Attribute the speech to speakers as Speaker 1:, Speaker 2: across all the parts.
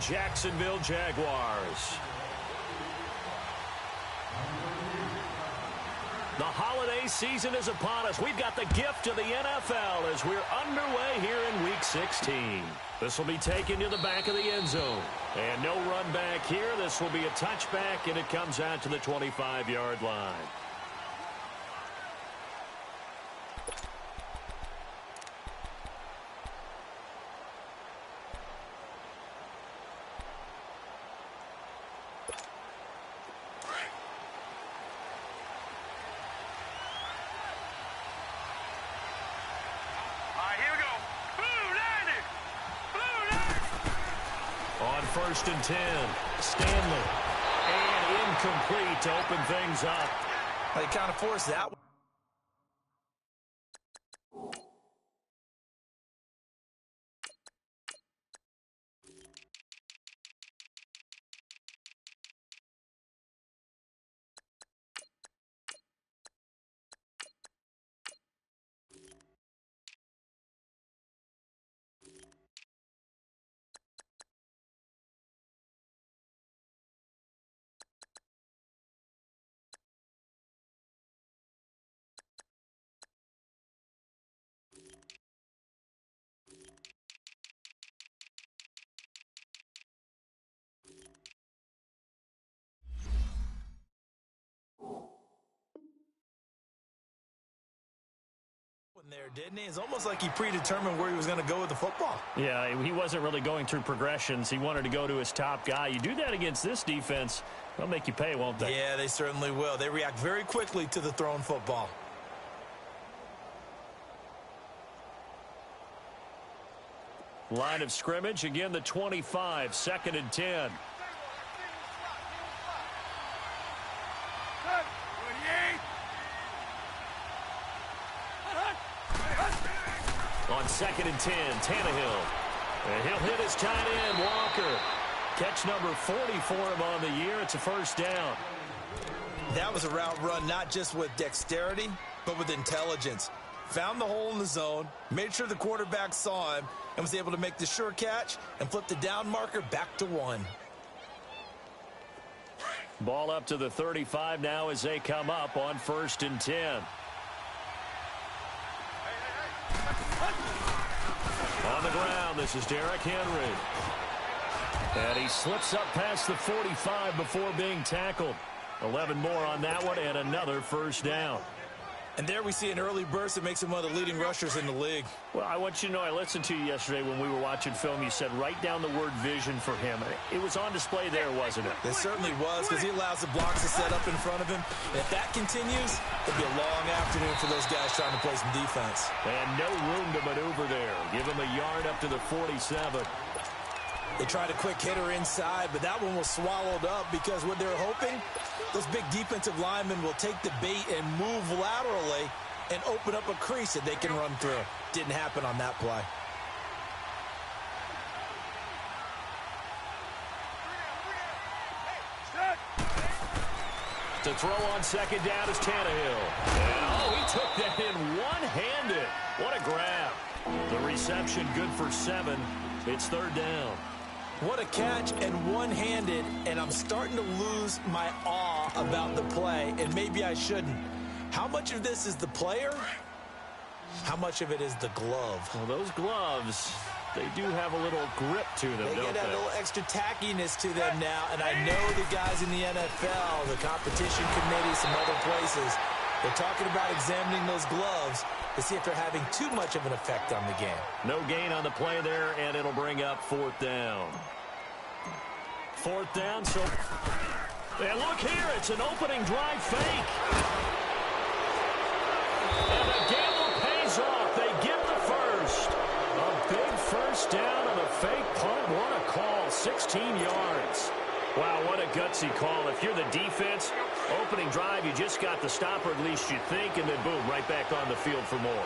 Speaker 1: Jacksonville Jaguars. The holiday season is upon us. We've got the gift of the NFL as we're underway here in Week 16. This will be taken to the back of the end zone. And no run back here. This will be a touchback, and it comes out to the 25-yard line. First and 10. Stanley. And incomplete to open things up.
Speaker 2: They kind of forced that one. There, didn't he? It's almost like he predetermined where he was going to go with the football.
Speaker 1: Yeah, he wasn't really going through progressions. He wanted to go to his top guy. You do that against this defense, they'll make you pay, won't they?
Speaker 2: Yeah, they certainly will. They react very quickly to the thrown football.
Speaker 1: Line of scrimmage, again the 25, 2nd and 10. On 2nd and 10, Tannehill. And he'll hit his tight end, Walker. Catch number 40 for him on the year. It's a first down.
Speaker 2: That was a route run, not just with dexterity, but with intelligence. Found the hole in the zone, made sure the quarterback saw him, and was able to make the sure catch and flip the down marker back to 1.
Speaker 1: Ball up to the 35 now as they come up on 1st and 10. On the ground, this is Derrick Henry. And he slips up past the 45 before being tackled. 11 more on that one and another first down.
Speaker 2: And there we see an early burst that makes him one of the leading rushers in the league.
Speaker 1: Well, I want you to know, I listened to you yesterday when we were watching film. You said write down the word vision for him. It was on display there, wasn't it?
Speaker 2: It certainly was, because he allows the blocks to set up in front of him. And if that continues, it'll be a long afternoon for those guys trying to play some defense.
Speaker 1: And no room to maneuver there. Give him a yard up to the 47.
Speaker 2: They tried a quick hitter inside, but that one was swallowed up because what they're hoping, those big defensive linemen will take the bait and move laterally and open up a crease that they can run through. Didn't happen on that play.
Speaker 1: To throw on 2nd down is Tannehill. And, he took that in one-handed. What a grab. The reception good for 7. It's 3rd down.
Speaker 2: What a catch and one-handed, and I'm starting to lose my awe about the play, and maybe I shouldn't. How much of this is the player? How much of it is the glove?
Speaker 1: Well, those gloves, they do have a little grip to them,
Speaker 2: don't they? They get a little extra tackiness to them now, and I know the guys in the NFL, the competition committee, some other places, they're talking about examining those gloves to see if they're having too much of an effect on the game.
Speaker 1: No gain on the play there, and it'll bring up 4th down. 4th down, so... And look here, it's an opening drive fake. And the gamble pays off. They get the first. A big first down on a fake punt. What a call, 16 yards. Wow, what a gutsy call. If you're the defense, opening drive, you just got the stop, or at least you think, and then boom, right back on the field for more.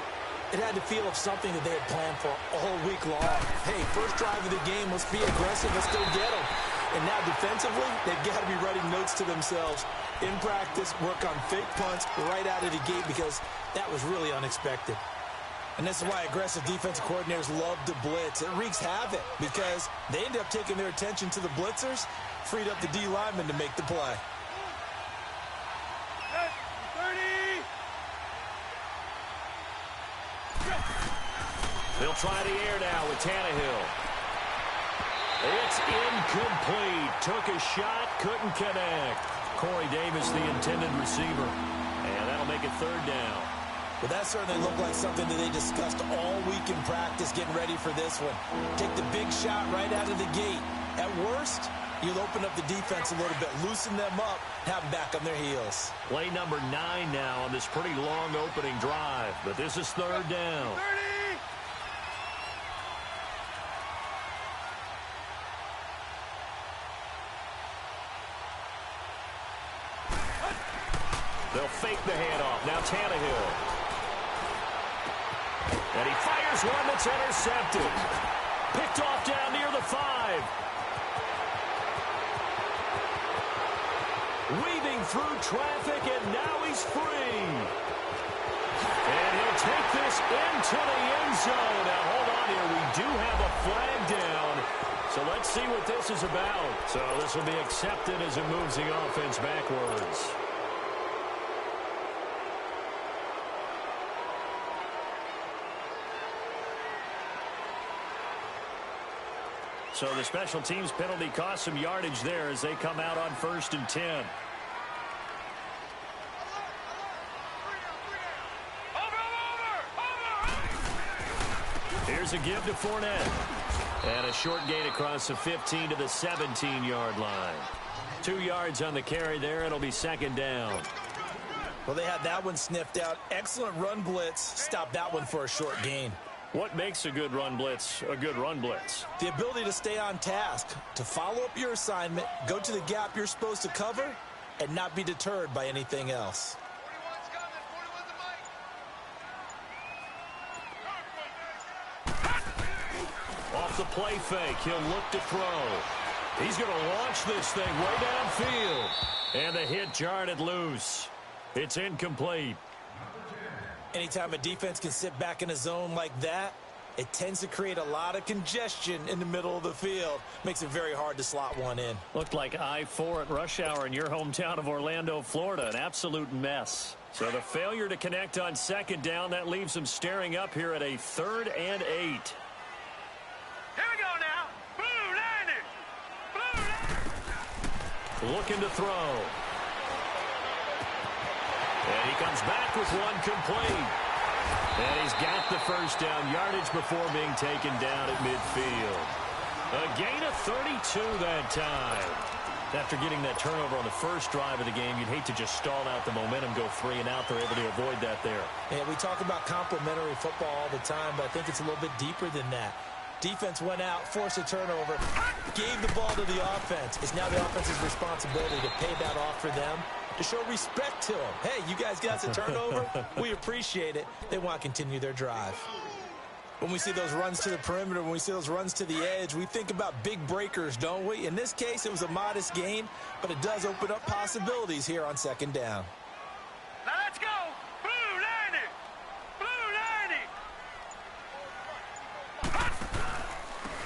Speaker 2: It had to feel of something that they had planned for all week long. Hey, first drive of the game, let's be aggressive, let's go get them. And now defensively, they've got to be writing notes to themselves. In practice, work on fake punts right out of the gate because that was really unexpected. And this is why aggressive defensive coordinators love to blitz. It wreaks havoc because they end up taking their attention to the blitzers, freed up the D lineman to make the play.
Speaker 1: 30. They'll try the air now with Tannehill. It's incomplete. Took a shot, couldn't connect. Corey Davis, the intended receiver. And that'll make it third down.
Speaker 2: Well, that certainly looked like something that they discussed all week in practice getting ready for this one. Take the big shot right out of the gate. At worst, you'll open up the defense a little bit, loosen them up, have them back on their heels.
Speaker 1: Play number 9 now on this pretty long opening drive. But this is third down. 30. They'll fake the handoff. Now Tannehill. And he fires one that's intercepted. Picked off down near the 5. Weaving through traffic, and now he's free. And he'll take this into the end zone. Now, hold on here. We do have a flag down. So let's see what this is about. So this will be accepted as it moves the offense backwards. So the special teams penalty cost some yardage there as they come out on 1st and 10. Here's a give to Fournette. And a short gain across the 15 to the 17-yard line. 2 yards on the carry there. It'll be second down.
Speaker 2: Well, they had that one sniffed out. Excellent run blitz. Stop that one for a short gain.
Speaker 1: What makes a good run blitz a good run blitz?
Speaker 2: The ability to stay on task, to follow up your assignment, go to the gap you're supposed to cover, and not be deterred by anything else.
Speaker 1: Off the play fake, he'll look to throw. He's going to launch this thing way downfield. And the hit jarred it loose. It's incomplete.
Speaker 2: Anytime a defense can sit back in a zone like that, it tends to create a lot of congestion in the middle of the field. Makes it very hard to slot one in.
Speaker 1: Looked like I-4 at rush hour in your hometown of Orlando, Florida. An absolute mess. So the failure to connect on second down, that leaves them staring up here at a 3rd and 8.
Speaker 3: Here we go now. Blue 90. Blue 90.
Speaker 1: Looking to throw. And he comes back with one complete. And he's got the first down yardage before being taken down at midfield. A gain of 32 that time. After getting that turnover on the first drive of the game, you'd hate to just stall out the momentum, go 3 and out. They're able to avoid that there.
Speaker 2: Yeah, we talk about complementary football all the time, but I think it's a little bit deeper than that. Defense went out, forced a turnover, gave the ball to the offense. It's now the offense's responsibility to pay that off for them, to show respect to them. Hey, you guys got us a turnover. We appreciate it. They want to continue their drive. When we see those runs to the perimeter, when we see those runs to the edge, we think about big breakers, don't we? In this case, it was a modest gain, but it does open up possibilities here on second down.
Speaker 3: Now let's go. Blue 90. Blue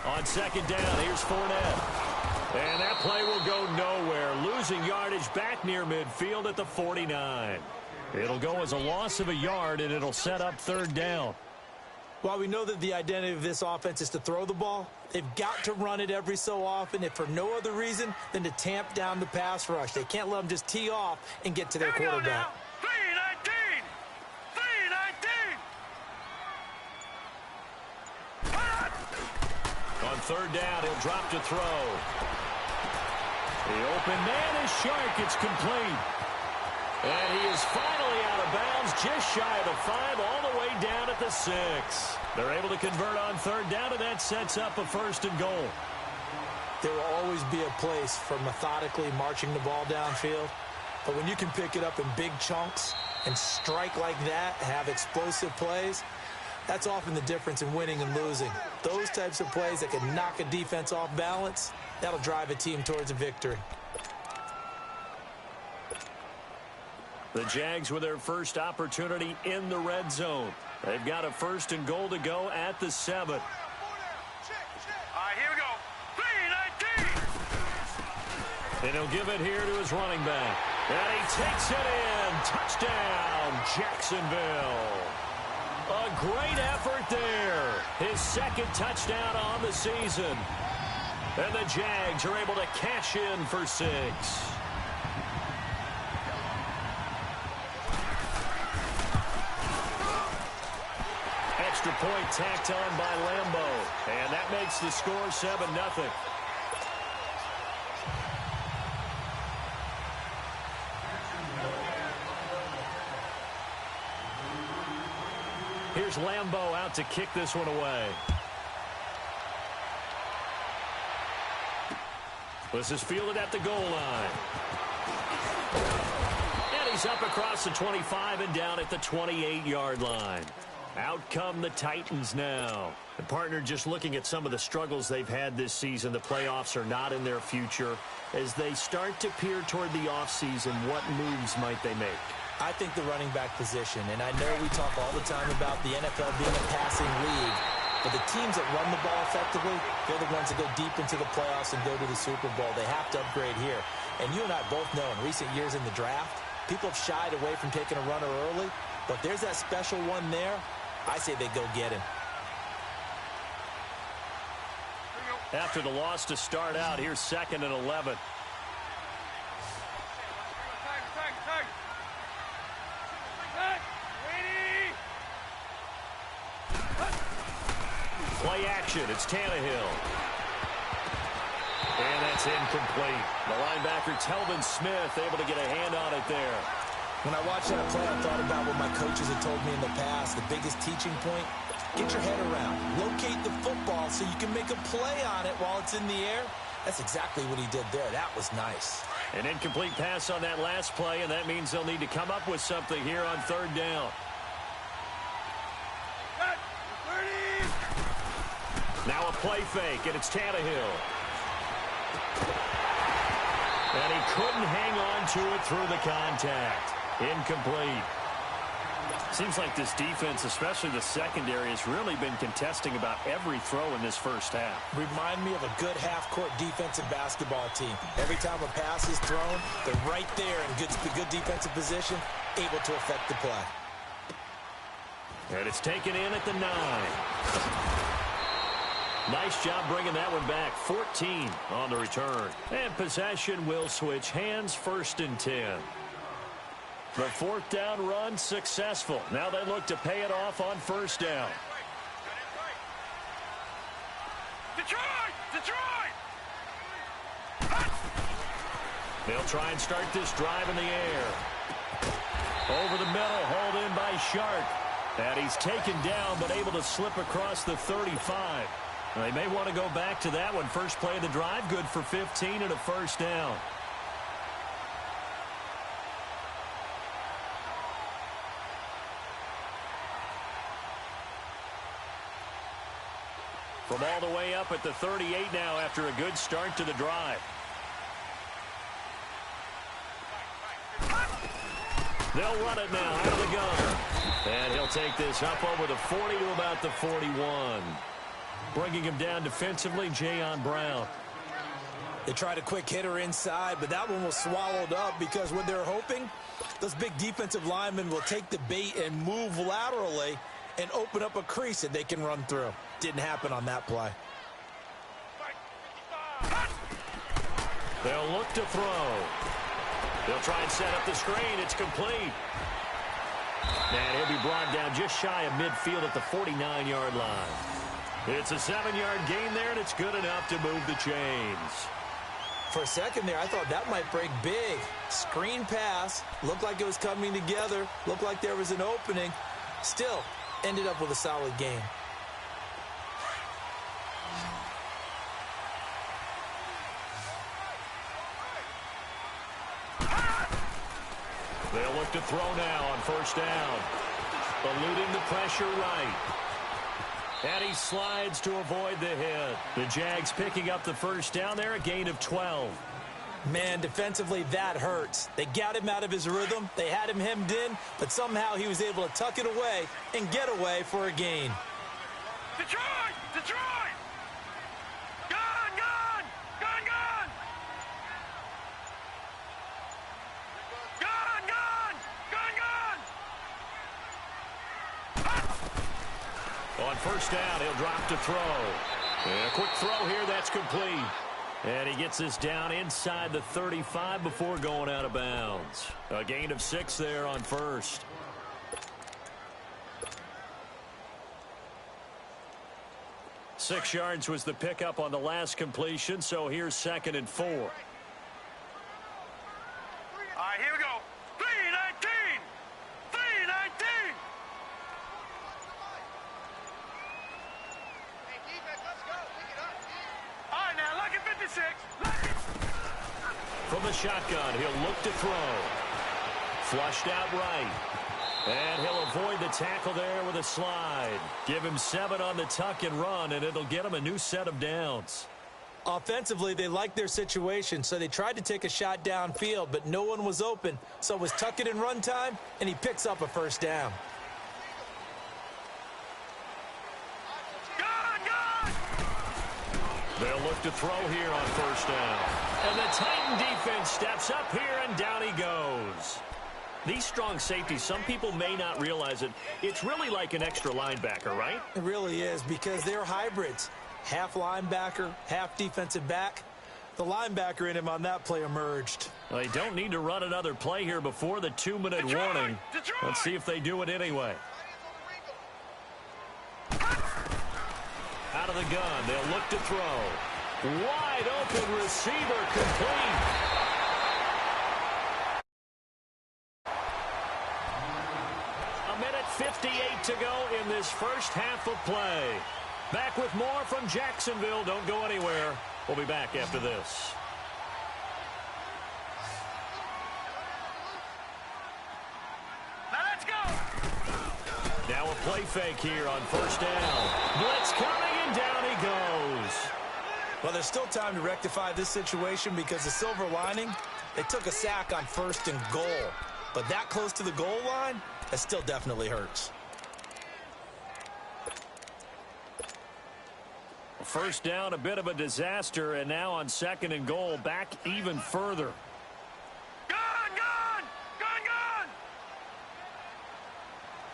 Speaker 3: 90.
Speaker 1: On second down, here's Fournette. And that play will go nowhere. Losing yardage back near midfield at the 49. It'll go as a loss of a yard, and it'll set up third down.
Speaker 2: While we know that the identity of this offense is to throw the ball, they've got to run it every so often, if for no other reason than to tamp down the pass rush. They can't let them just tee off and get to their quarterback.
Speaker 3: 319. 319.
Speaker 1: On third down, he'll drop to throw. The open man is Shark. It's complete. And he is finally out of bounds, just shy of the 5, all the way down at the 6. They're able to convert on third down, and that sets up a 1st and goal.
Speaker 2: There will always be a place for methodically marching the ball downfield. But when you can pick it up in big chunks and strike like that, have explosive plays, that's often the difference in winning and losing. Those types of plays that can knock a defense off balance, that'll drive a team towards a victory.
Speaker 1: The Jags with their first opportunity in the red zone. They've got a 1st and goal to go at the 7.
Speaker 3: All right, here we go. 3-19.
Speaker 1: And he'll give it here to his running back. And he takes it in. Touchdown, Jacksonville. A great effort there. His 2nd touchdown on the season. And the Jags are able to cash in for 6. Extra point tacked on by Lambeau. And that makes the score 7-0. Here's Lambeau out to kick this one away. This is fielded at the goal line. And he's up across the 25 and down at the 28-yard line. Out come the Titans now. The partner just looking at some of the struggles they've had this season. The playoffs are not in their future. As they start to peer toward the offseason, what moves might they make?
Speaker 2: I think the running back position, and I know we talk all the time about the NFL being a passing league, but the teams that run the ball effectively, they're the ones that go deep into the playoffs and go to the Super Bowl. They have to upgrade here. And you and I both know in recent years in the draft, people have shied away from taking a runner early, but there's that special one there. I say they go get him.
Speaker 1: After the loss to start out, here's 2nd and 11. Play action. It's Tannehill. And that's incomplete. The linebacker, Telvin Smith, able to get a hand on it there.
Speaker 2: When I watched that play, I thought about what my coaches had told me in the past. The biggest teaching point, get your head around. Locate the football so you can make a play on it while it's in the air. That's exactly what he did there. That was nice.
Speaker 1: An incomplete pass on that last play, and that means they'll need to come up with something here on 3rd down. Now a play fake, and it's Tannehill. And he couldn't hang on to it through the contact. Incomplete. Seems like this defense, especially the secondary, has really been contesting about every throw in this first half.
Speaker 2: Remind me of a good half-court defensive basketball team. Every time a pass is thrown, they're right there in good defensive position, able to affect the play.
Speaker 1: And it's taken in at the 9. Nice job bringing that one back. 14 on the return. And possession will switch hands. 1st and 10. The 4th down run successful. Now they look to pay it off on 1st down.
Speaker 3: Detroit! Detroit!
Speaker 1: They'll try and start this drive in the air. Over the middle, hauled in by Sharp. And he's taken down, but able to slip across the 35. They may want to go back to that one. First play of the drive, good for 15 and a 1st down. From all the way up at the 38 now after a good start to the drive. They'll run it now out of the gun. And he'll take this up over the 40 to about the 41. Bringing him down defensively, Jayon Brown.
Speaker 2: They tried a quick hitter inside, but that one was swallowed up because what they're hoping, those big defensive linemen will take the bait and move laterally and open up a crease that they can run through. Didn't happen on that play.
Speaker 1: They'll look to throw. They'll try and set up the screen. It's complete. And he'll be brought down just shy of midfield at the 49-yard line. It's a 7-yard gain there, and it's good enough to move the chains.
Speaker 2: For a second there, I thought that might break big. Screen pass. Looked like it was coming together. Looked like there was an opening. Still, ended up with a solid game.
Speaker 1: They'll look to throw now on 1st down. Eluding the pressure right. And he slides to avoid the hit. The Jags picking up the 1st down there, a gain of 12.
Speaker 2: Man, defensively, that hurts. They got him out of his rhythm. They had him hemmed in, but somehow he was able to tuck it away and get away for a gain.
Speaker 3: Detroit! Detroit! Gun! Gun! Gun! Gun! Gun! Gun! Gun! Gun!
Speaker 1: On first down, he'll drop to throw. And a quick throw here, that's complete. And he gets this down inside the 35 before going out of bounds. A gain of 6 there on first. Six yards was the pickup on the last completion, so here's 2nd and 4.
Speaker 3: All right, here we go. 3-19! 3-19!
Speaker 4: Hey, defense, let's go. Pick it up.
Speaker 3: All right, now, look at 56. Look at...
Speaker 1: From the shotgun, he'll look to throw. Flushed out right. And he'll avoid the tackle there with a slide. Give him 7 on the tuck and run, and it'll get him a new set of downs.
Speaker 2: Offensively, they liked their situation, so they tried to take a shot downfield, but no one was open. So it was tuck it and run time, and he picks up a first down.
Speaker 3: Gun! Gun!
Speaker 1: They'll look to throw here on first down. And the Titan defense steps up here, and down he goes. These strong safeties, some people may not realize it. It's really like an extra linebacker, right?
Speaker 2: It really is, because they're hybrids. Half linebacker, half defensive back. The linebacker in him on that play emerged.
Speaker 1: Well, they don't need to run another play here before the 2-minute warning.
Speaker 3: Detroit!
Speaker 1: Let's see if they do it anyway. Out of the gun, they'll look to throw. Wide open receiver, complete. A minute 58 to go in this first half of play. Back with more from Jacksonville. Don't go anywhere. We'll be back after this.
Speaker 3: Now let's go!
Speaker 1: Now a play fake here on first down. Blitz coming, and down he goes.
Speaker 2: Well, there's still time to rectify this situation because the silver lining, they took a sack on 1st and goal. But that close to the goal line, that still definitely hurts.
Speaker 1: First down, a bit of a disaster, and now on 2nd and goal, back even further.
Speaker 3: Gun! Gun! Gun!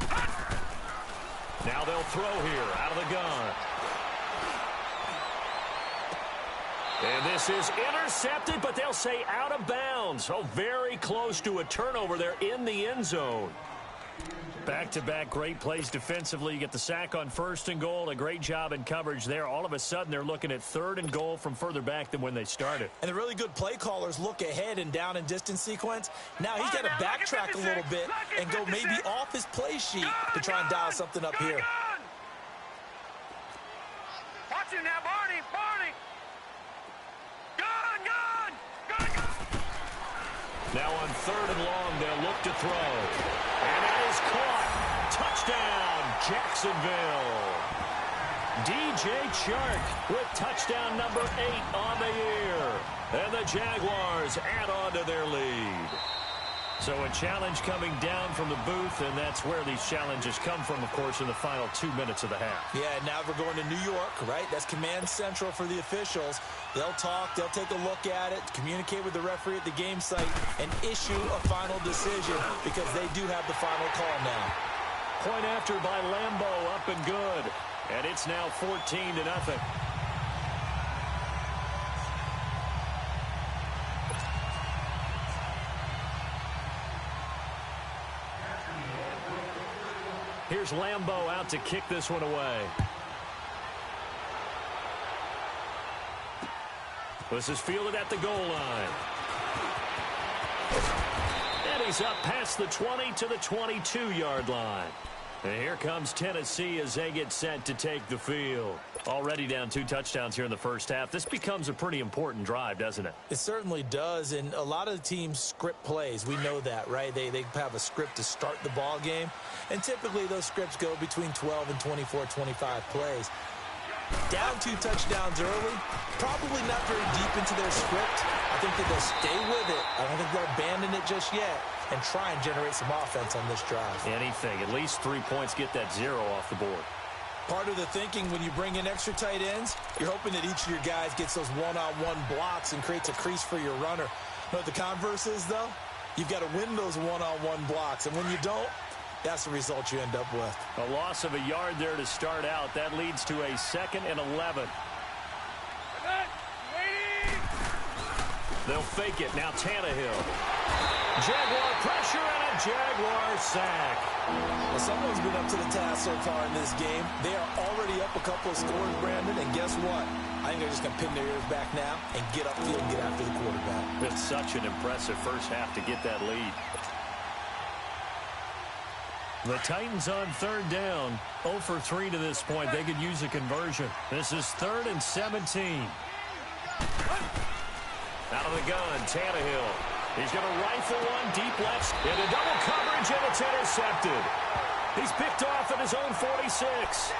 Speaker 3: Gun!
Speaker 1: Now they'll throw here out of the gun. And this is intercepted, but they'll say out of bounds. Oh, very close to a turnover there in the end zone. Back-to-back great plays defensively. You get the sack on 1st and goal. A great job in coverage there. All of a sudden, they're looking at 3rd and goal from further back than when they started.
Speaker 2: And the really good play callers look ahead and down and distance sequence. Now he's got to backtrack a little bit and go maybe off his play sheet to try and dial something up here.
Speaker 3: Watch him now, Barney! Barney! Gun! Gun! Gun! Gun!
Speaker 1: Now on 3rd and long, they'll look to throw. And it is caught. Touchdown, Jacksonville. DJ Chark with touchdown number 8 on the year. And the Jaguars add on to their lead. So a challenge coming down from the booth, and that's where these challenges come from, of course, in the final 2 minutes of the half.
Speaker 2: Yeah, now we're going to New York, right? That's command central for the officials. They'll talk, they'll take a look at it, communicate with the referee at the game site, and issue a final decision because they do have the final call now.
Speaker 1: Point after by Lambeau, up and good. And it's now 14-0. Here's Lambeau out to kick this one away. This is fielded at the goal line. And he's up past the 20 to the 22-yard line. And here comes Tennessee as they get set to take the field. Already down 2 touchdowns here in the first half. This becomes a pretty important drive, doesn't it?
Speaker 2: It certainly does, and a lot of the teams script plays. We know that, right? They have a script to start the ball game, and typically those scripts go between 12 and 24, 25 plays. Down 2 touchdowns early, probably not very deep into their script. I think that they'll stay with it. I don't think they'll abandon it just yet and try and generate some offense on this drive.
Speaker 1: Anything. At least 3 points, get that 0 off the board.
Speaker 2: Part of the thinking when you bring in extra tight ends, you're hoping that each of your guys gets those one-on-one blocks and creates a crease for your runner. You know what the converse is, though? You've got to win those one-on-one blocks, and when you don't, that's the result you end up with.
Speaker 1: A loss of a yard there to start out. That leads to a 2nd and 11. They'll fake it. Now Tannehill. Jaguar pressure and a Jaguar sack.
Speaker 2: Well, someone's been up to the task so far in this game. They are already up a couple of scores, Brandon, and guess what? I think they're just going to pin their ears back now and get upfield and get after the quarterback.
Speaker 1: It's such an impressive first half to get that lead. The Titans on 3rd down. 0 for 3 to this point. They could use a conversion. This is 3rd and 17. Out of the gun, Tannehill. He's going to rifle one deep left into double coverage, and it's intercepted. He's picked off at his own 46.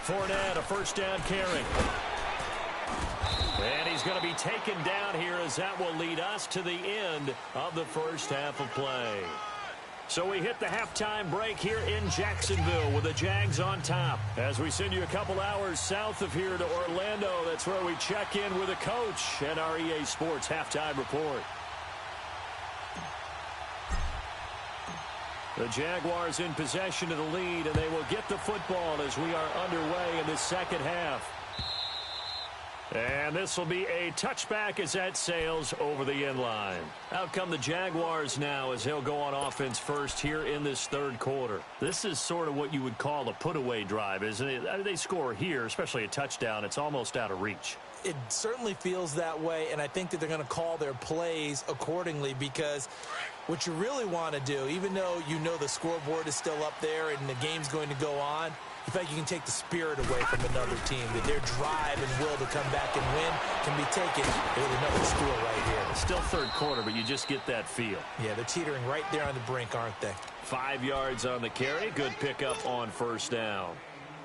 Speaker 1: Fournette, a first down carry. And he's going to be taken down here as that will lead us to the end of the first half of play. So we hit the halftime break here in Jacksonville with the Jags on top. As we send you a couple hours south of here to Orlando, that's where we check in with the coach and our EA Sports halftime report. The Jaguars in possession of the lead, and they will get the football as we are underway in the second half. And this will be a touchback as that sails over the end line. Out come the Jaguars now as they'll go on offense first here in this 3rd quarter. This is sort of what you would call a put-away drive, isn't it? I mean, they score here, especially a touchdown. It's almost out of reach.
Speaker 2: It certainly feels that way, and I think that they're going to call their plays accordingly because what you really want to do, even though you know the scoreboard is still up there and the game's going to go on, in fact, you can take the spirit away from another team, that their drive and will to come back and win can be taken with another score right here.
Speaker 1: Still 3rd quarter, but you just get that feel.
Speaker 2: Yeah, they're teetering right there on the brink, aren't they?
Speaker 1: 5 yards on the carry. Good pickup on first down.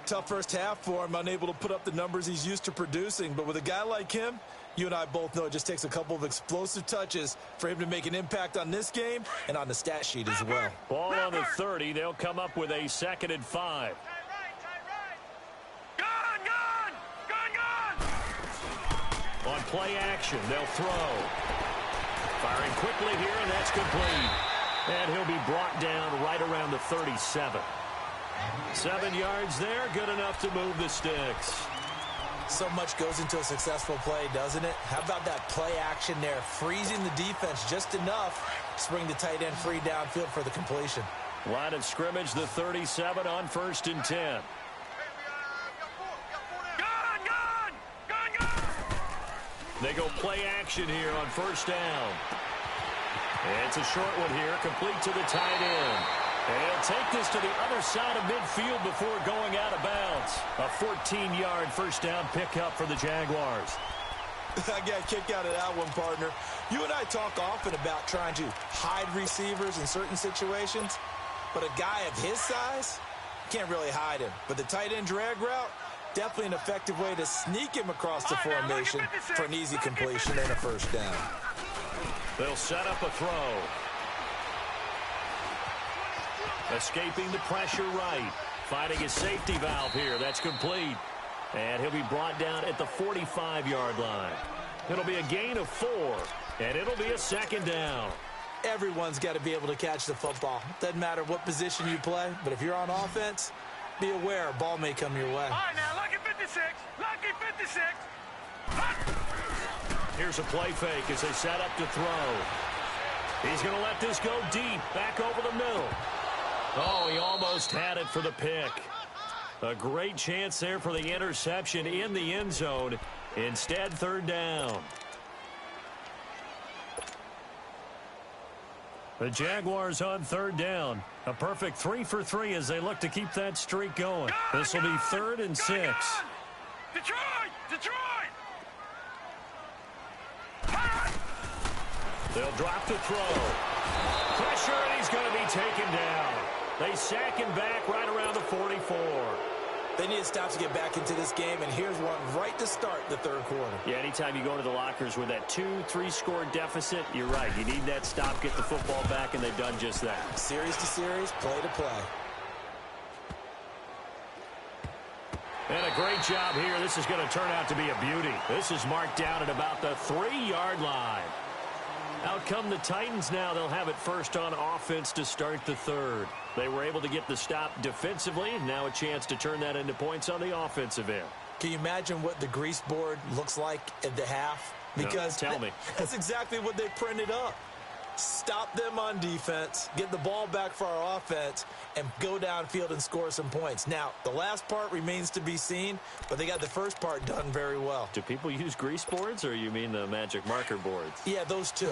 Speaker 2: Tough first half for him, unable to put up the numbers he's used to producing. But with a guy like him, you and I both know it just takes a couple of explosive touches for him to make an impact on this game and on the stat sheet as well.
Speaker 1: Ball on the 30. They'll come up with a 2nd and 5. On play action, they'll throw. Firing quickly here, and that's complete. And he'll be brought down right around the 37. 7 yards there, good enough to move the sticks.
Speaker 2: So much goes into a successful play, doesn't it? How about that play action there, freezing the defense just enough to bring the tight end free downfield for the completion.
Speaker 1: Line of scrimmage, the 37 on 1st and 10. They go play action here on 1st down. And it's a short one here, complete to the tight end. And he'll take this to the other side of midfield before going out of bounds. A 14-yard first down pickup for the Jaguars.
Speaker 2: I got a kick out of that one, partner. You and I talk often about trying to hide receivers in certain situations, but a guy of his size can't really hide him. But the tight end drag route, definitely an effective way to sneak him across the formation for an easy completion and a first down.
Speaker 1: They'll set up a throw. Escaping the pressure right. Finding a safety valve here. That's complete. And he'll be brought down at the 45-yard line. It'll be a gain of 4, and it'll be a 2nd down.
Speaker 2: Everyone's got to be able to catch the football. Doesn't matter what position you play, but if you're on offense, be aware a ball may come your way.
Speaker 3: All right, now, lucky 56. Lucky 56.
Speaker 1: Here's a play fake as they set up to throw. He's going to let this go deep, back over the middle. Oh, he almost had it for the pick. A great chance there for the interception in the end zone. Instead, 3rd down. The Jaguars on third down. A perfect 3 for 3 as they look to keep that streak going. This will be 3rd and 6.
Speaker 3: Detroit! Detroit!
Speaker 1: They'll drop the throw. Pressure, and he's going to be taken down. They sack him back right around the 44.
Speaker 2: They need to stop to get back into this game, and here's one right to start the third quarter.
Speaker 1: Yeah, anytime you go to the lockers with that 2-3 score deficit, you're right. You need that stop, get the football back, and they've done just that.
Speaker 2: Series to series, play to play.
Speaker 1: And a great job here. This is going to turn out to be a beauty. This is marked down at about the 3-yard line. Out come the Titans now. They'll have it first on offense to start the third. They were able to get the stop defensively. Now a chance to turn that into points on the offensive end.
Speaker 2: Can you imagine what the grease board looks like at the half? Because
Speaker 1: no, tell me.
Speaker 2: That's exactly what they printed up. Stop them on defense, get the ball back for our offense, and go downfield and score some points. Now, the last part remains to be seen, but they got the first part done very well.
Speaker 1: Do people use grease boards, or you mean the magic marker boards?
Speaker 2: Yeah, those two.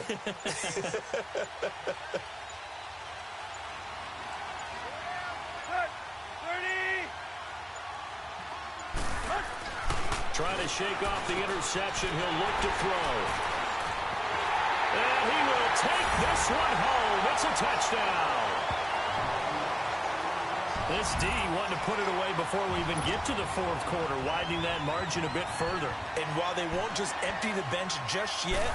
Speaker 1: Trying to shake off the interception. He'll look to throw. And he will take this one home. It's a touchdown. This D wanting to put it away before we even get to the fourth quarter, widening that margin a bit further.
Speaker 2: And while they won't just empty the bench just yet,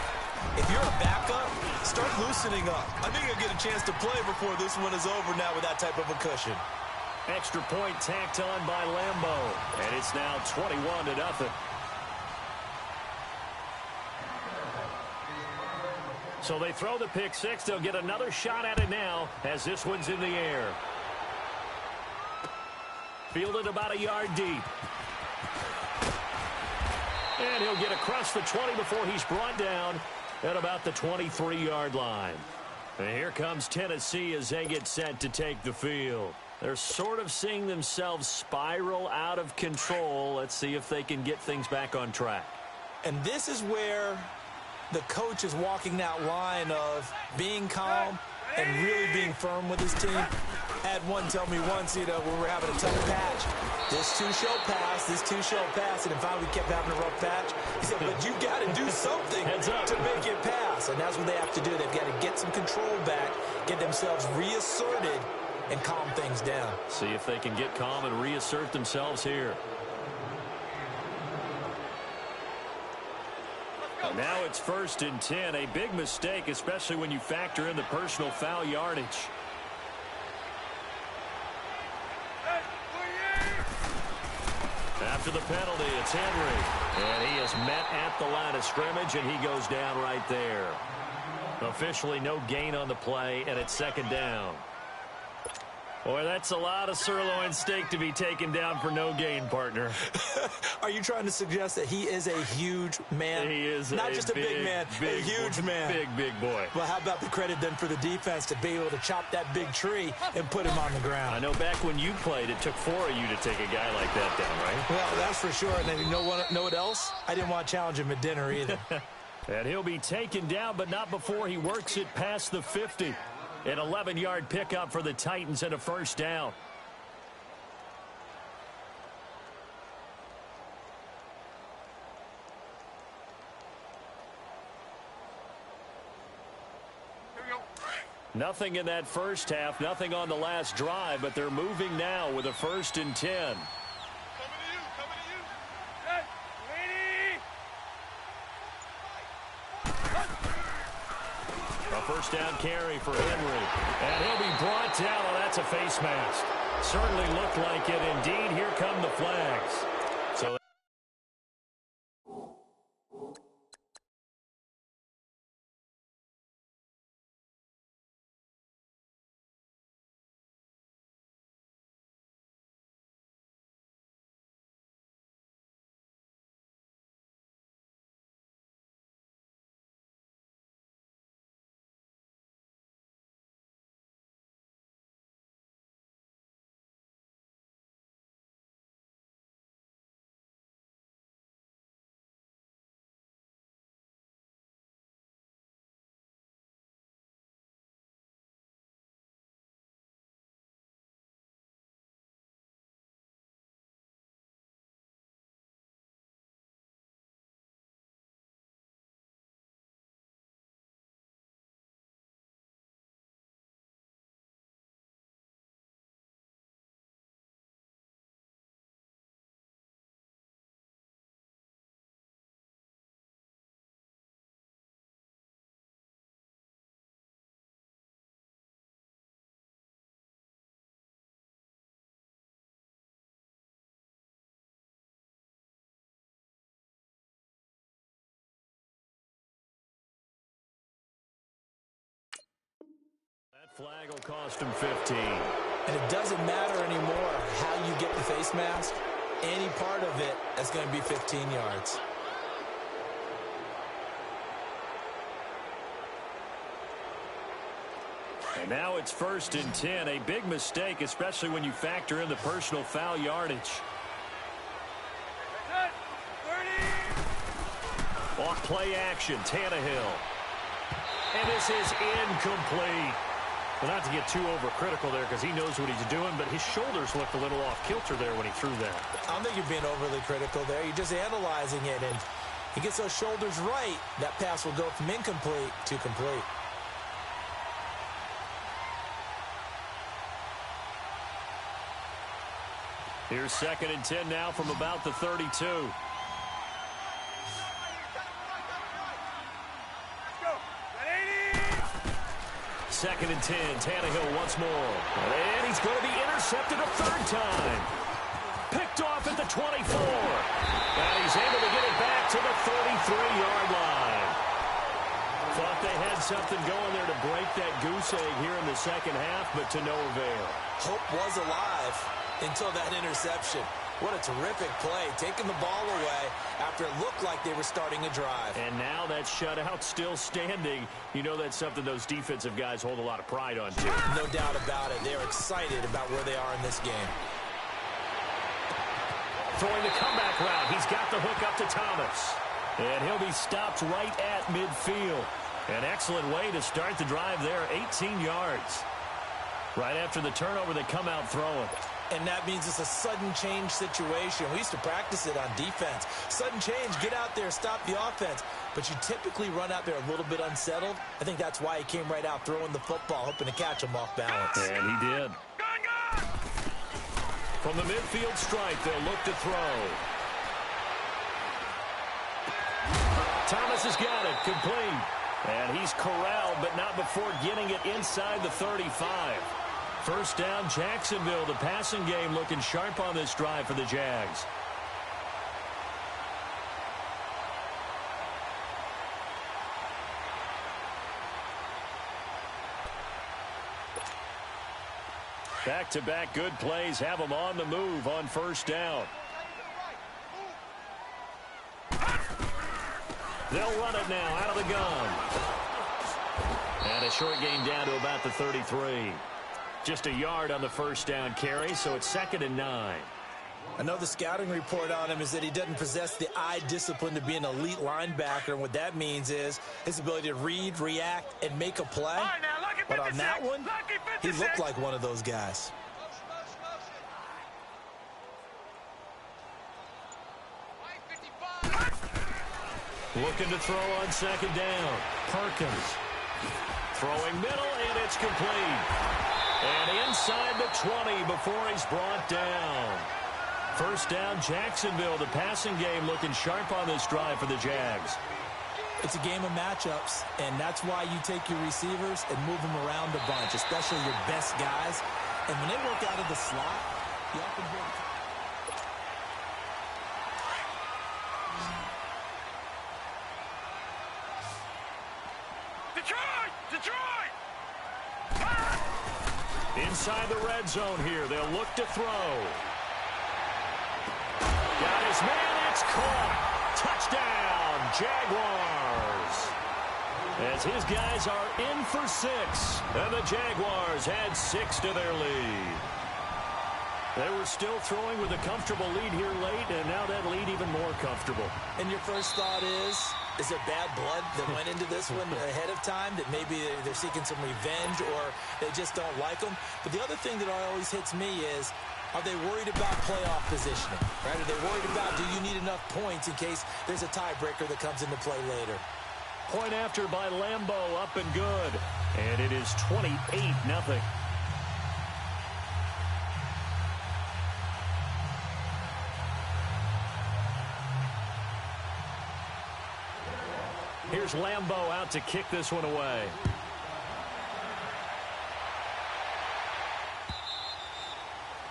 Speaker 2: if you're a backup, start loosening up. I think you'll get a chance to play before this one is over now with that type of a cushion.
Speaker 1: Extra point tacked on by Lambeau. And it's now 21-0. So they throw the pick six. They'll get another shot at it now as this one's in the air. Fielded about a yard deep. And he'll get across the 20 before he's brought down at about the 23-yard line. And here comes Tennessee as they get set to take the field. They're sort of seeing themselves spiral out of control. Let's see if they can get things back on track.
Speaker 2: And this is where the coach is walking that line of being calm and really being firm with his team. Had one tell me once, when we're having a tough patch, this too shall pass, this too shall pass, and then finally we kept having a rough patch. He said, but you got to do something to make it pass, and that's what they have to do. They've got to get some control back, get themselves reasserted, and calm things down.
Speaker 1: See if they can get calm and reassert themselves here. Now it's 1st and 10. A big mistake, especially when you factor in the personal foul yardage. After the penalty, it's Henry. And he is met at the line of scrimmage, and he goes down right there. Officially no gain on the play, and it's 2nd down. Boy, that's a lot of sirloin steak to be taken down for no gain, partner.
Speaker 2: Are you trying to suggest that he is a huge man?
Speaker 1: He is
Speaker 2: not just a big man, a huge man.
Speaker 1: Big boy.
Speaker 2: Well, how about the credit then for the defense to be able to chop that big tree and put him on the ground?
Speaker 1: I know back when you played, it took 4 of you to take a guy like that down, right?
Speaker 2: Well, that's for sure. And then you know what else? I didn't want to challenge him at dinner either.
Speaker 1: And he'll be taken down, but not before he works it past the 50. An 11-yard pickup for the Titans and a 1st down. Nothing in that first half, nothing on the last drive, but they're moving now with a 1st and 10.
Speaker 4: Coming to you.
Speaker 3: Hey, lady!
Speaker 1: A 1st down carry for Henry. And he'll be brought down. Oh, that's a face mask. Certainly looked like it. Indeed, here come the flags. So Flag will cost him 15.
Speaker 2: And it doesn't matter anymore how you get the face mask. Any part of it is going to be 15 yards.
Speaker 1: And now it's 1st and 10. A big mistake, especially when you factor in the personal foul yardage. Off play action, Tannehill. And this is incomplete. Well, not to get too overcritical there because he knows what he's doing, but his shoulders looked a little off kilter there when he threw that.
Speaker 2: I don't think you're being overly critical there. You're just analyzing it, and he gets those shoulders right. That pass will go from incomplete to complete.
Speaker 1: Here's 2nd and 10 now from about the 32. Second and 10, Tannehill once more. And he's going to be intercepted a 3rd time. Picked off at the 24. And he's able to get it back to the 33-yard line. Thought they had something going there to break that goose egg here in the second half, but to no avail.
Speaker 2: Hope was alive until that interception. What a terrific play, taking the ball away after it looked like they were starting a drive.
Speaker 1: And now that shutout still standing. You know that's something those defensive guys hold a lot of pride on, too.
Speaker 2: No doubt about it. They're excited about where they are in this game.
Speaker 1: Throwing the comeback route. He's got the hook up to Thomas. And he'll be stopped right at midfield. An excellent way to start the drive there, 18 yards. Right after the turnover, they come out throwing.
Speaker 2: And that means it's a sudden change situation. We used to practice it on defense. Sudden change, get out there, stop the offense. But you typically run out there a little bit unsettled. I think that's why he came right out throwing the football, hoping to catch him off balance.
Speaker 1: And he did. From the midfield stripe, they'll look to throw. Thomas has got it, complete. And he's corralled, but not before getting it inside the 35. 1st down, Jacksonville. The passing game looking sharp on this drive for the Jags. Back-to-back good plays have them on the move on 1st down. They'll run it now out of the gun. And a short gain down to about the 33. Just a yard on the 1st down carry, so it's 2nd and 9.
Speaker 2: I know the scouting report on him is that he doesn't possess the eye discipline to be an elite linebacker, and what that means is his ability to read, react, and make a play.
Speaker 3: Right, now,
Speaker 2: but on that one, he looked like one of those guys.
Speaker 1: Looking to throw on 2nd down. Perkins. Throwing middle, and it's complete. And inside the 20 before he's brought down. 1st down, Jacksonville. The passing game looking sharp on this drive for the Jags.
Speaker 2: It's a game of matchups, and that's why you take your receivers and move them around a bunch, especially your best guys. And when they work out of the slot, you often hear
Speaker 3: Detroit!
Speaker 1: Inside the red zone here. They'll look to throw. Got his man. It's caught. Touchdown, Jaguars. As his guys are in for 6. And the Jaguars add 6 to their lead. They were still throwing with a comfortable lead here late, and now that lead even more comfortable.
Speaker 2: And your first thought is there bad blood that went into this one ahead of time, that maybe they're seeking some revenge or they just don't like them? But the other thing that always hits me is, are they worried about playoff positioning? Right? Are they worried about, do you need enough points in case there's a tiebreaker that comes into play later?
Speaker 1: Point after by Lambeau, up and good. And it is 28-0. Here's Lambeau out to kick this one away.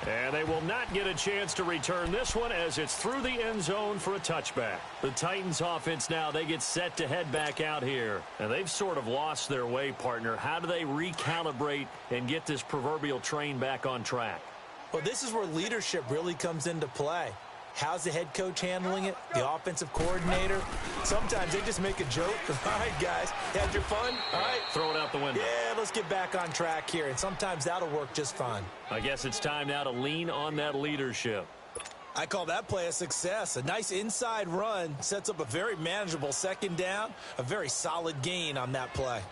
Speaker 1: And they will not get a chance to return this one as it's through the end zone for a touchback. The Titans offense now, they get set to head back out here. And they've sort of lost their way, partner. How do they recalibrate and get this proverbial train back on track?
Speaker 2: Well, this is where leadership really comes into play. How's the head coach handling it? The offensive coordinator? Sometimes they just make a joke. All right, guys, had your fun? All right.
Speaker 1: Throw it out the window.
Speaker 2: Yeah, let's get back on track here, and sometimes that'll work just fine.
Speaker 1: I guess it's time now to lean on that leadership.
Speaker 2: I call that play a success. A nice inside run sets up a very manageable second down, a very solid gain on that play.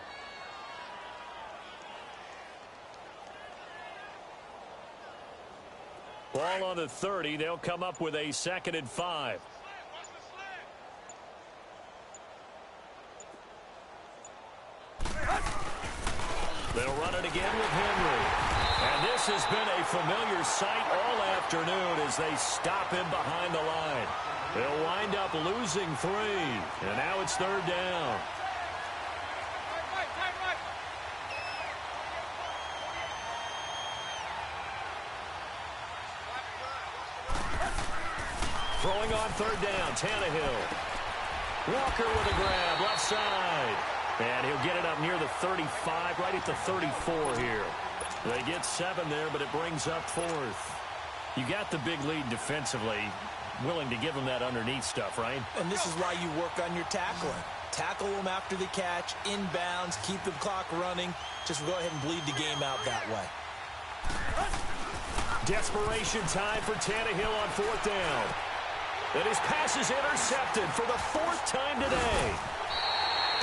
Speaker 1: Ball on the 30. They'll come up with a 2nd and 5. They'll run it again with Henry. And this has been a familiar sight all afternoon as they stop him behind the line. They'll wind up losing 3. And now it's 3rd down. Throwing on 3rd down, Tannehill. Walker with a grab, left side. And he'll get it up near the 35, right at the 34 here. They get 7 there, but it brings up 4th. You got the big lead defensively. Willing to give them that underneath stuff, right?
Speaker 2: And this is why you work on your tackling. Tackle them after the catch, inbounds, keep the clock running. Just go ahead and bleed the game out that way.
Speaker 1: Desperation time for Tannehill on 4th down. And his pass is intercepted for the 4th time today.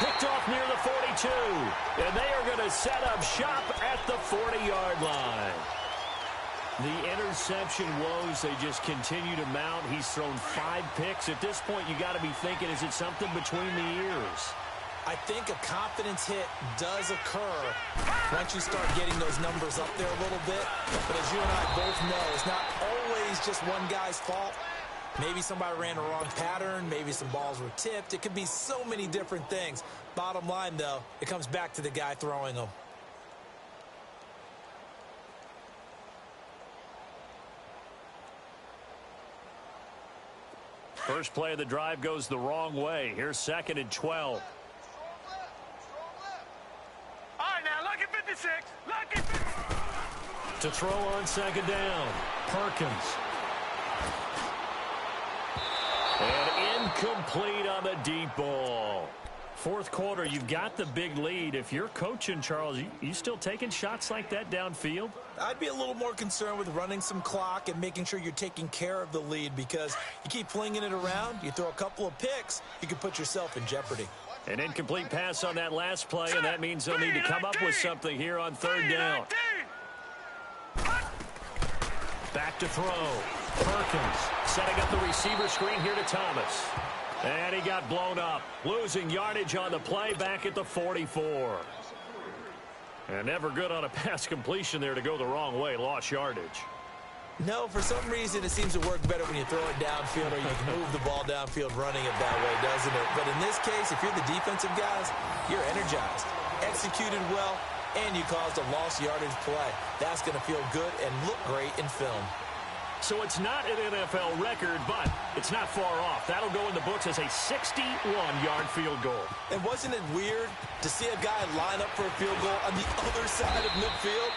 Speaker 1: Picked off near the 42. And they are going to set up shop at the 40-yard line. The interception woes, they just continue to mount. He's thrown 5 picks. At this point, you got to be thinking, is it something between the ears?
Speaker 2: I think a confidence hit does occur once you start getting those numbers up there a little bit. But as you and I both know, it's not always just one guy's fault. Maybe somebody ran a wrong pattern. Maybe some balls were tipped. It could be so many different things. Bottom line, though, it comes back to the guy throwing them.
Speaker 1: First play of the drive goes the wrong way. Here's 2nd and 12.
Speaker 3: All right, now, look at 56. Look at 56.
Speaker 1: To throw on 2nd down, Perkins. And incomplete on the deep ball. 4th quarter, you've got the big lead. If you're coaching, Charles, you still taking shots like that downfield?
Speaker 2: I'd be a little more concerned with running some clock and making sure you're taking care of the lead, because you keep flinging it around, you throw a couple of picks, you can put yourself in jeopardy.
Speaker 1: An incomplete pass on that last play, and that means they'll need to come up with something here on 3rd down. Back to throw. Perkins setting up the receiver screen here to Thomas. And he got blown up. Losing yardage on the play back at the 44. And never good on a pass completion there to go the wrong way. Lost yardage.
Speaker 2: No, for some reason it seems to work better when you throw it downfield or you can move the ball downfield running it that way, doesn't it? But in this case, if you're the defensive guys, you're energized, executed well, and you caused a lost yardage play. That's going to feel good and look great in film.
Speaker 1: So it's not an NFL record, but it's not far off. That'll go in the books as a 61-yard field goal.
Speaker 2: And wasn't it weird to see a guy line up for a field goal on the other side of midfield?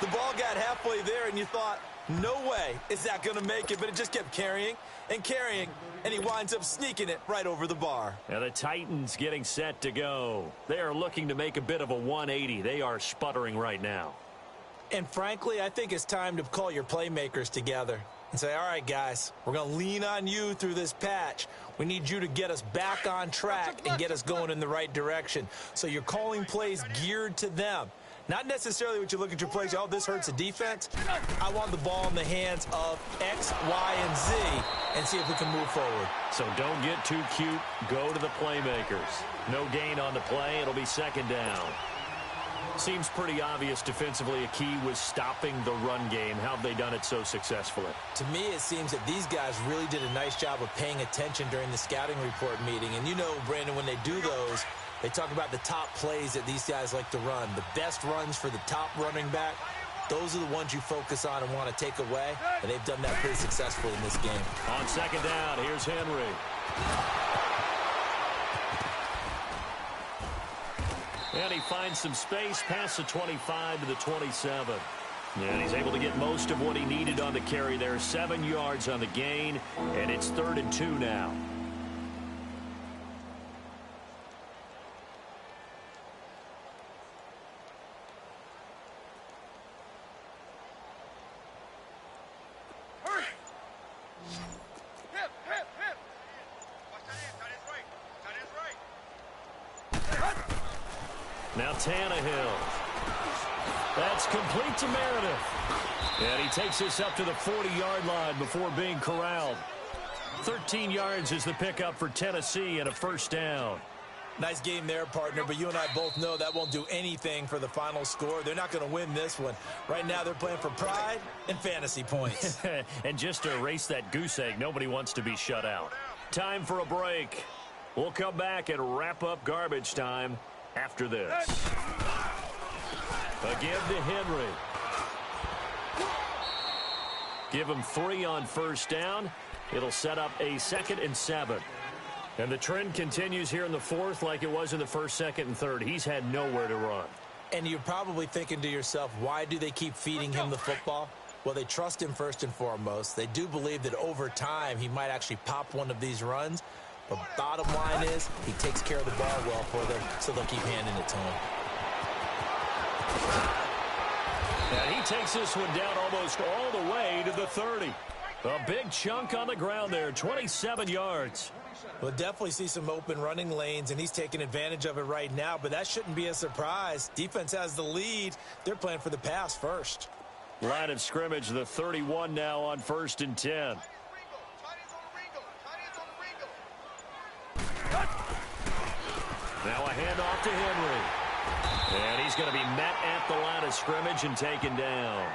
Speaker 2: The ball got halfway there, and you thought, no way is that going to make it, but it just kept carrying and carrying, and he winds up sneaking it right over the bar.
Speaker 1: Now the Titans getting set to go. They are looking to make a bit of a 180. They are sputtering right now.
Speaker 2: And frankly, I think it's time to call your playmakers together and say, all right, guys, we're going to lean on you through this patch. We need you to get us back on track and get us going in the right direction. So you're calling plays geared to them. Not necessarily what you look at your plays, oh, this hurts the defense. I want the ball in the hands of X, Y, and Z and see if we can move forward.
Speaker 1: So don't get too cute. Go to the playmakers. No gain on the play. It'll be 2nd down. Seems pretty obvious defensively a key was stopping the run game. How have they done it so successfully?
Speaker 2: To me, it seems that these guys really did a nice job of paying attention during the scouting report meeting. And you know, Brandon, when they do those, they talk about the top plays that these guys like to run. The best runs for the top running back. Those are the ones you focus on and want to take away, and they've done that pretty successfully in this game.
Speaker 1: On second down, here's Henry. And he finds some space past the 25 to the 27. And he's able to get most of what he needed on the carry there. 7 yards on the gain, and it's 3rd and 2 now.
Speaker 4: Hurry! Hip, hip, hip! Watch that in, tight end's right. Tight end's right.
Speaker 1: Now Tannehill. That's complete to Meredith. And he takes this up to the 40-yard line before being corralled. 13 yards is the pickup for Tennessee and a first down.
Speaker 2: Nice game there, partner, but you and I both know that won't do anything for the final score. They're not going to win this one. Right now, they're playing for pride and fantasy points.
Speaker 1: And just to erase that goose egg, nobody wants to be shut out. Time for a break. We'll come back and wrap up garbage time after this. A give to Henry. Give him 3 on first down. It'll set up a 2nd and 7. And the trend continues here in the 4th like it was in the 1st, 2nd, and 3rd. He's had nowhere to run.
Speaker 2: And you're probably thinking to yourself, why do they keep feeding him the football? Well, they trust him first and foremost. They do believe that over time he might actually pop one of these runs. But bottom line is he takes care of the ball well for them, so they'll keep handing it to him.
Speaker 1: And he takes this one down almost all the way to the 30. A big chunk on the ground there, 27 yards.
Speaker 2: We'll definitely see some open running lanes, and he's taking advantage of it right now, but that shouldn't be a surprise. Defense has the lead. They're playing for the pass first.
Speaker 1: Line of scrimmage, the 31 now on 1st and 10. Now a handoff to Henry. And he's going to be met at the line of scrimmage and taken down.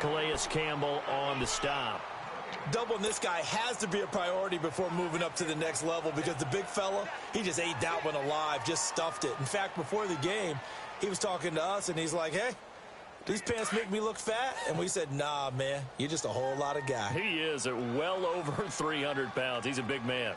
Speaker 1: Calais Campbell on the stop.
Speaker 2: Doubling this guy has to be a priority before moving up to the next level because the big fella, he just ate that one alive, just stuffed it. In fact, before the game, he was talking to us, and he's like, hey, these pants make me look fat? And we said, nah, man, you're just a whole lot of guy.
Speaker 1: He is at well over 300 pounds. He's a big man.